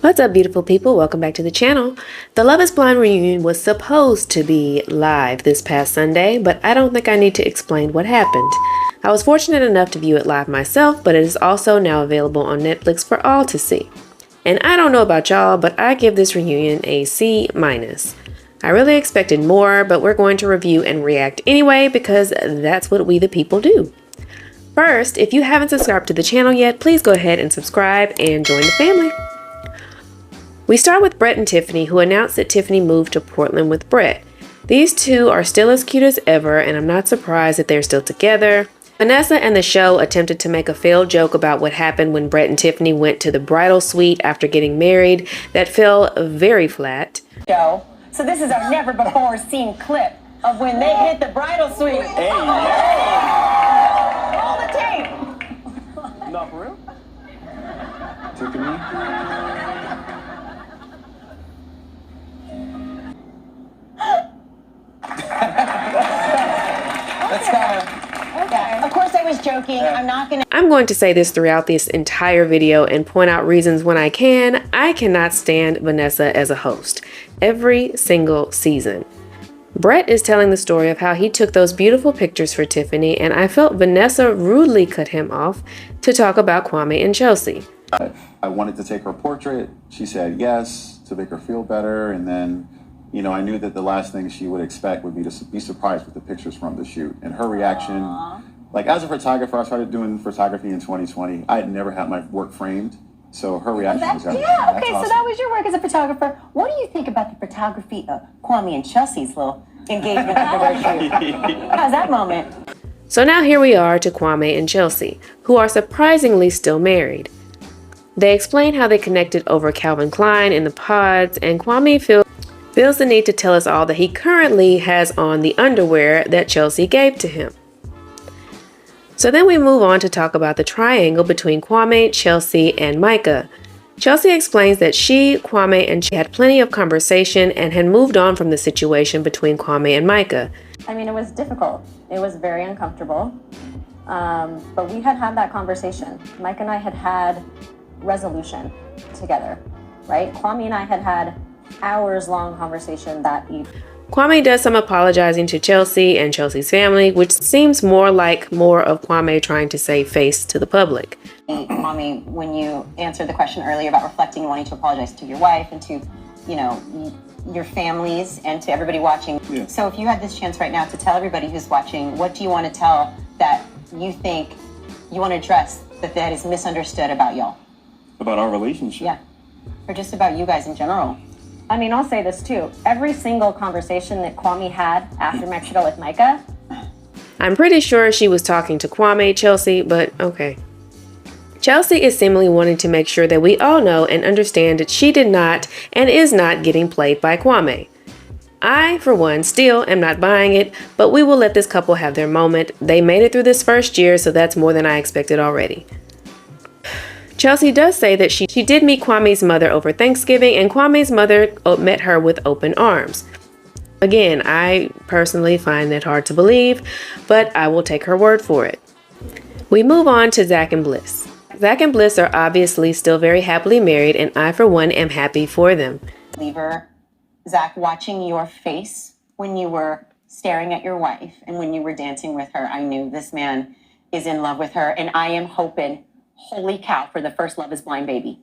What's up, beautiful people? Welcome back to the channel. The Love is Blind reunion was supposed to be live this past Sunday, but I don't think I need to explain what happened. I was fortunate enough to view it live myself, but it is also now available on Netflix for all to see. And I don't know about y'all, but I give this reunion a C-. I really expected more, but we're going to review and react anyway because that's what we the people do. First, if you haven't subscribed to the channel yet, please go ahead and subscribe and join the family. We start with Brett and Tiffany, who announced that Tiffany moved to Portland with Brett. These two are still as cute as ever, and I'm not surprised that they're still together. Vanessa and the show attempted to make a failed joke about what happened when Brett and Tiffany went to the bridal suite after getting married that fell very flat. So this is a never before seen clip of when they hit the bridal suite. Hey, Roll the tape. not for real? Tiffany? Okay. Of course I was joking. I'm going to say this throughout this entire video and point out reasons when I can. I cannot stand Vanessa as a host every single season. Brett is telling the story of how he took those beautiful pictures for Tiffany, and I felt Vanessa rudely cut him off to talk about Kwame and Chelsea. I wanted to take her portrait. She said yes to make her feel better, and then I knew that the last thing she would expect would be to be surprised with the pictures from the shoot. And her reaction, like as a photographer, I started doing photography in 2020. I had never had my work framed. So her reaction was awesome. So that was your work as a photographer. What do you think about the photography of Kwame and Chelsea's little engagement anniversary? How's that moment? So now here we are to Kwame and Chelsea, who are surprisingly still married. They explain how they connected over Calvin Klein in the pods, and Kwame feels the need to tell us all that he currently has on the underwear that Chelsea gave to him. So then we move on to talk about the triangle between Kwame, Chelsea, and Micah. Chelsea explains that she, Kwame, and she had plenty of conversation and had moved on from the situation between Kwame and Micah. I mean, it was difficult. It was very uncomfortable. But we had that conversation. Mike and I had resolution together, right? Kwame and I had hours-long conversation that evening. Kwame does some apologizing to Chelsea and Chelsea's family, which seems more of Kwame trying to save face to the public. Kwame, when you answered the question earlier about reflecting and wanting to apologize to your wife and to, your families and to everybody watching. Yeah. So if you had this chance right now to tell everybody who's watching, what do you want to tell that you think you want to address that is misunderstood about y'all? About our relationship. Yeah. Or just about you guys in general. I mean, I'll say this too. Every single conversation that Kwame had after Mexico with Micah. I'm pretty sure she was talking to Kwame, Chelsea, but okay. Chelsea is seemingly wanting to make sure that we all know and understand that she did not and is not getting played by Kwame. I, for one, still am not buying it, but we will let this couple have their moment. They made it through this first year, so that's more than I expected already. Chelsea does say that she did meet Kwame's mother over Thanksgiving, and Kwame's mother met her with open arms. Again, I personally find that hard to believe, but I will take her word for it. We move on to Zach and Bliss. Zach and Bliss are obviously still very happily married, and I, for one, am happy for them. Zach, watching your face when you were staring at your wife and when you were dancing with her, I knew this man is in love with her, and I am hoping, holy cow, for the first Love is Blind baby.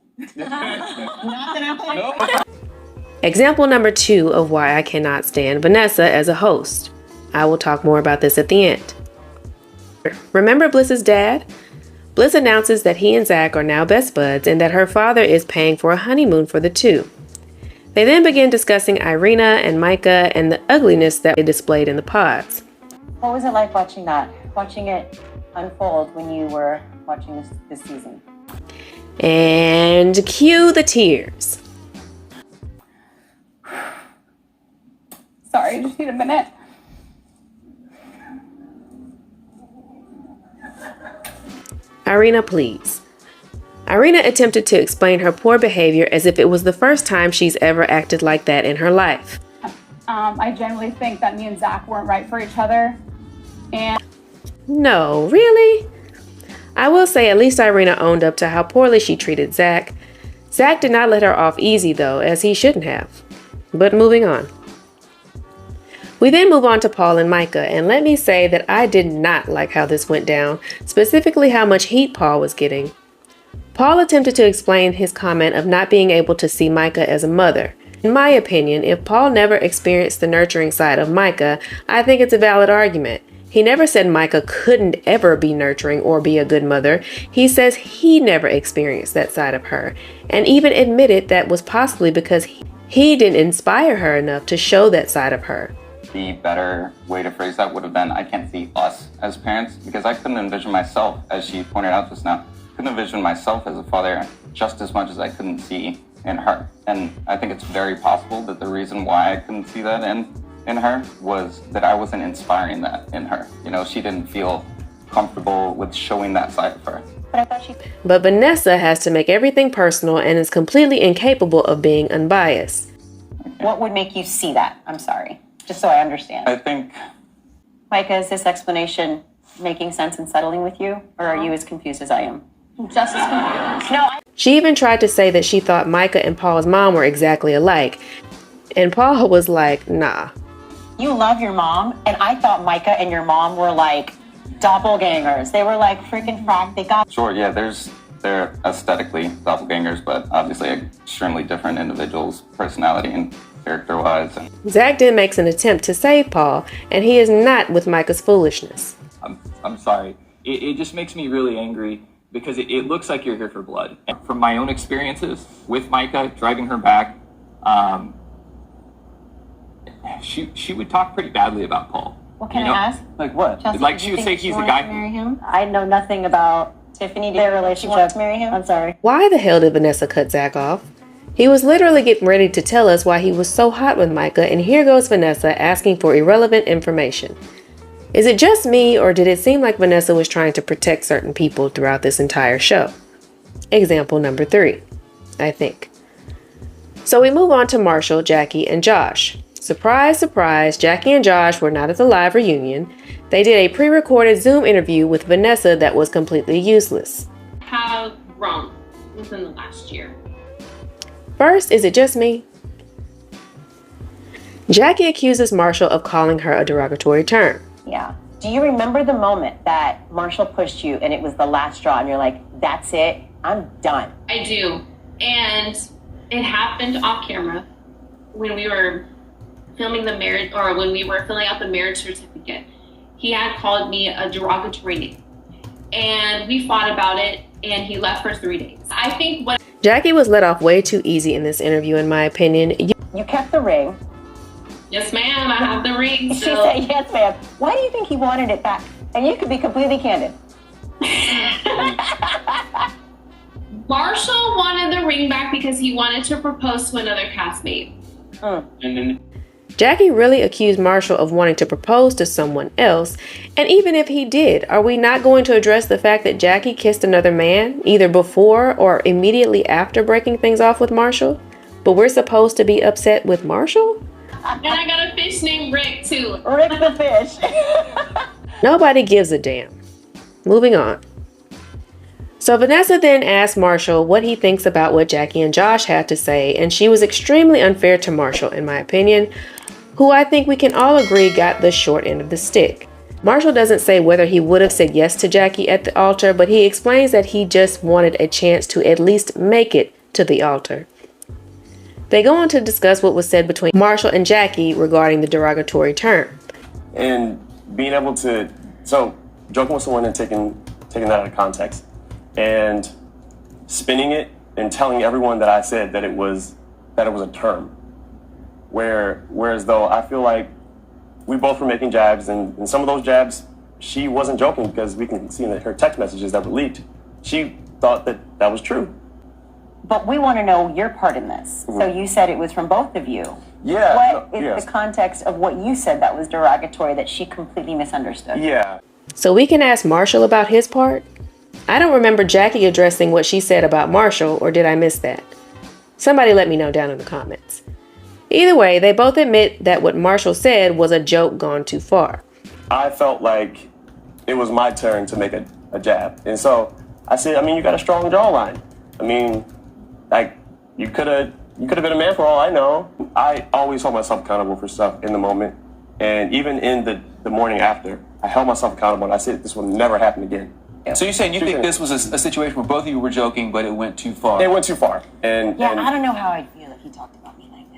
Example number 2 of why I cannot stand Vanessa as a host. I will talk more about this at the end. Remember Bliss's dad? Bliss announces that he and Zach are now best buds and that her father is paying for a honeymoon for the two. They then begin discussing Irina and Micah and the ugliness that they displayed in the pods. What was it like watching that? Watching it unfold when you were watching this season? And cue the tears. Sorry, just need a minute. Irina, please. Irina attempted to explain her poor behavior as if it was the first time she's ever acted like that in her life. I generally think that me and Zach weren't right for each other. And no, really? I will say at least Irina owned up to how poorly she treated Zach. Zach did not let her off easy though, as he shouldn't have. But moving on. We then move on to Paul and Micah, and let me say that I did not like how this went down, specifically how much heat Paul was getting. Paul attempted to explain his comment of not being able to see Micah as a mother. In my opinion, if Paul never experienced the nurturing side of Micah, I think it's a valid argument. He never said Micah couldn't ever be nurturing or be a good mother. He says he never experienced that side of her, and even admitted that was possibly because he didn't inspire her enough to show that side of her. The better way to phrase that would have been, I can't see us as parents, because I couldn't envision myself, as she pointed out just now, couldn't envision myself as a father just as much as I couldn't see in her. And I think it's very possible that the reason why I couldn't see that in her was that I wasn't inspiring that in her. You know, she didn't feel comfortable with showing that side of her. But Vanessa has to make everything personal and is completely incapable of being unbiased. What would make you see that? I'm sorry. Just so I understand. I think, Micah, is this explanation making sense and settling with you? Or are you as confused as I am? Just as confused. No, She even tried to say that she thought Micah and Paul's mom were exactly alike. And Paul was like, nah. you love your mom, and I thought Micah and your mom were like doppelgangers. They were like freaking frack. They got sure, yeah, they're aesthetically doppelgangers, but obviously extremely different individuals, personality and character-wise. Zach then makes an attempt to save Paul, and he is not with Micah's foolishness. I'm sorry. It just makes me really angry because it looks like you're here for blood. And from my own experiences with Micah, driving her back, she would talk pretty badly about Paul. What can I ask? Like what? Chelsea, Like did she you would think say he's she the wanted guy. to marry him? I know nothing about Tiffany, did their you think she wanted relationship. to marry him? I'm sorry. Why the hell did Vanessa cut Zach off? He was literally getting ready to tell us why he was so hot with Micah, and here goes Vanessa asking for irrelevant information. Is it just me, or did it seem like Vanessa was trying to protect certain people throughout this entire show? Example number 3, I think. So we move on to Marshall, Jackie, and Josh. Surprise, surprise, Jackie and Josh were not at the live reunion. They did a pre-recorded Zoom interview with Vanessa that was completely useless. Have grown within the last year. First, is it just me? Jackie accuses Marshall of calling her a derogatory term. Yeah. Do you remember the moment that Marshall pushed you and it was the last straw and you're like, that's it, I'm done? I do. And it happened off camera when we were filming the marriage, or when we were filling out the marriage certificate. He had called me a derogatory name. And we fought about it, and he left for 3 days. I think what Jackie was let off way too easy in this interview, in my opinion. You kept the ring. yes, ma'am, I have the ring She still. said, yes, ma'am. Why do you think he wanted it back? And you could be completely candid. Marshall wanted the ring back because he wanted to propose to another castmate. And then Jackie really accused Marshall of wanting to propose to someone else, and even if he did, are we not going to address the fact that Jackie kissed another man, either before or immediately after breaking things off with Marshall? But we're supposed to be upset with Marshall? And I got a fish named Rick, too. Rick the fish. Nobody gives a damn. Moving on. So Vanessa then asked Marshall what he thinks about what Jackie and Josh had to say, and she was extremely unfair to Marshall, in my opinion, who I think we can all agree got the short end of the stick. Marshall doesn't say whether he would have said yes to Jackie at the altar, but he explains that he just wanted a chance to at least make it to the altar. They go on to discuss what was said between Marshall and Jackie regarding the derogatory term. And being able to, so joking with someone and taking that out of context and spinning it and telling everyone that I said that it was a term. Whereas though I feel like we both were making jabs, and some of those jabs, she wasn't joking, because we can see in her text messages that were leaked. She thought that was true. But we want to know your part in this. So you said it was from both of you. Yeah. What is the context of what you said that was derogatory that she completely misunderstood? Yeah. So we can ask Marshall about his part? I don't remember Jackie addressing what she said about Marshall, or did I miss that? Somebody let me know down in the comments. Either way, they both admit that what Marshall said was a joke gone too far. I felt like it was my turn to make a jab. And so I said, I mean, you got a strong jawline. I mean, like, You could have been a man for all I know. I always hold myself accountable for stuff in the moment. And even in the morning after, I held myself accountable and I said this will never happen again. So you're saying you think this was a situation where both of you were joking, but it went too far? It went too far. And I don't know how I feel if he talked about me like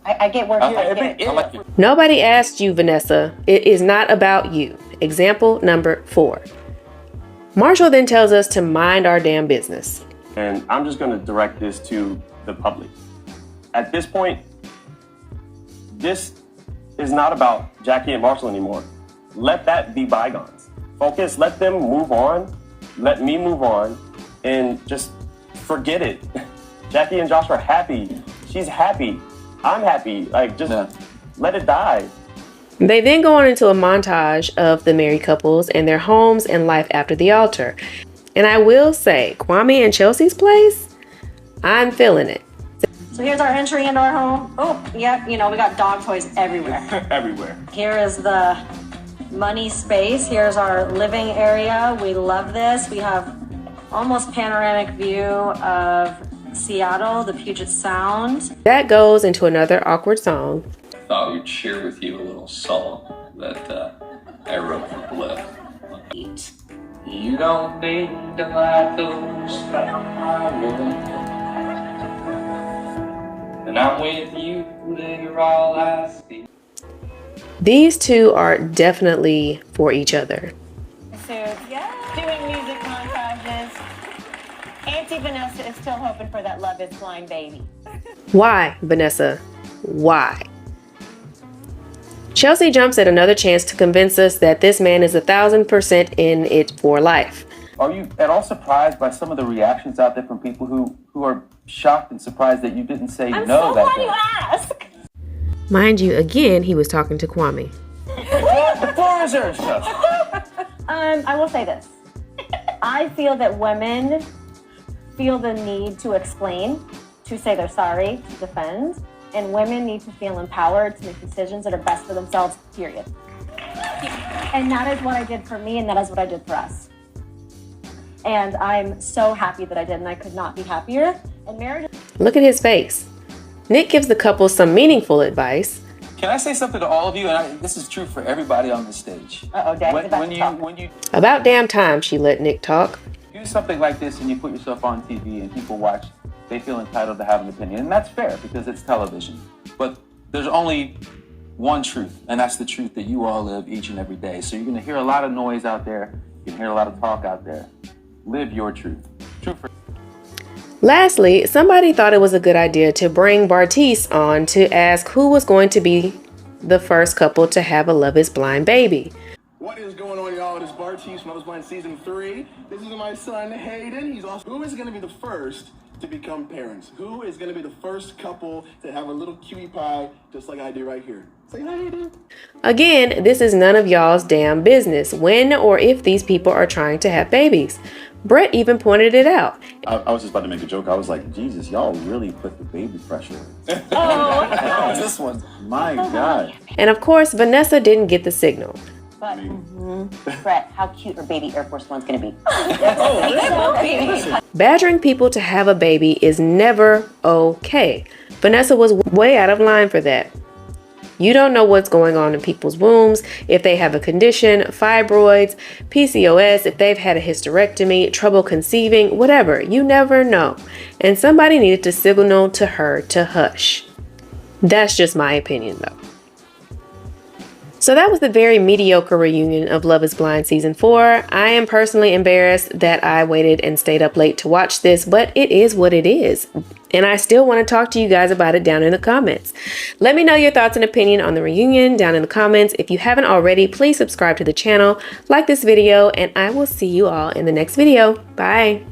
that. I get where he's Nobody asked you, Vanessa. It is not about you. Example number 4. Marshall then tells us to mind our damn business. And I'm just going to direct this to the public. At this point, this is not about Jackie and Marshall anymore. Let that be bygones. Focus, let them move on. Let me move on and just forget it. Jackie and Josh are happy. She's happy. I'm happy. Like, just let it die. They then go on into a montage of the married couples and their homes and life after the altar. And I will say, Kwame and Chelsea's place, I'm feeling it. So here's our entry into our home. Oh, yeah, we got dog toys everywhere. Everywhere. Here is the money space. Here's our living area. We love this. We have almost panoramic view of Seattle, the Puget Sound. That goes into another awkward song. Thought we'd share with you a little song that I wrote for Bliss. You don't need to light those fireworks, and I'm with you, you're all I see. These two are definitely for each other. doing music montages. Auntie Vanessa is still hoping for that Love is Blind baby. Why, Vanessa? Why? Chelsea jumps at another chance to convince us that this man is 1,000% in it for life. Are you at all surprised by some of the reactions out there from people who are shocked and surprised that you didn't say no that day? I'm so glad you asked. Mind you, again, he was talking to Kwame. The floor is yours, Chelsea. I will say this. I feel that women feel the need to explain, to say they're sorry, to defend, and women need to feel empowered to make decisions that are best for themselves, period. And that is what I did for me, and that is what I did for us. And I'm so happy that I did, and I could not be happier. And marriage. Look at his face. Nick gives the couple some meaningful advice. Can I say something to all of you? And this is true for everybody on the stage. Daddy's about to talk. When you About damn time she let Nick talk. do something like this and you put yourself on TV and people watch, they feel entitled to have an opinion. And that's fair because it's television. But there's only one truth, and that's the truth that you all live each and every day. So you're going to hear a lot of noise out there. You can hear a lot of talk out there. Live your truth. True for Lastly, somebody thought it was a good idea to bring Bartice on to ask who was going to be the first couple to have a Love is Blind baby. What is going on, y'all? It is Bartice from Love is Blind Season 3. This is my son, Hayden. He's also... Who is going to be the first to become parents? Who is going to be the first couple to have a little cutie pie just like I do right here? Say hi, Hayden. Again, this is none of y'all's damn business when or if these people are trying to have babies. Brett even pointed it out. I was just about to make a joke. I was like, Jesus, y'all really put the baby pressure. this one. My God. And of course, Vanessa didn't get the signal. But, Brett, how cute are baby Air Force One's going to be? Badgering people to have a baby is never okay. Vanessa was way out of line for that. You don't know what's going on in people's wombs, if they have a condition, fibroids, PCOS, if they've had a hysterectomy, trouble conceiving, whatever. You never know. And somebody needed to signal to her to hush. That's just my opinion, though. So that was the very mediocre reunion of Love is Blind Season 4. I am personally embarrassed that I waited and stayed up late to watch this, but it is what it is. And I still want to talk to you guys about it down in the comments. Let me know your thoughts and opinion on the reunion down in the comments. If you haven't already, please subscribe to the channel, like this video, and I will see you all in the next video. Bye.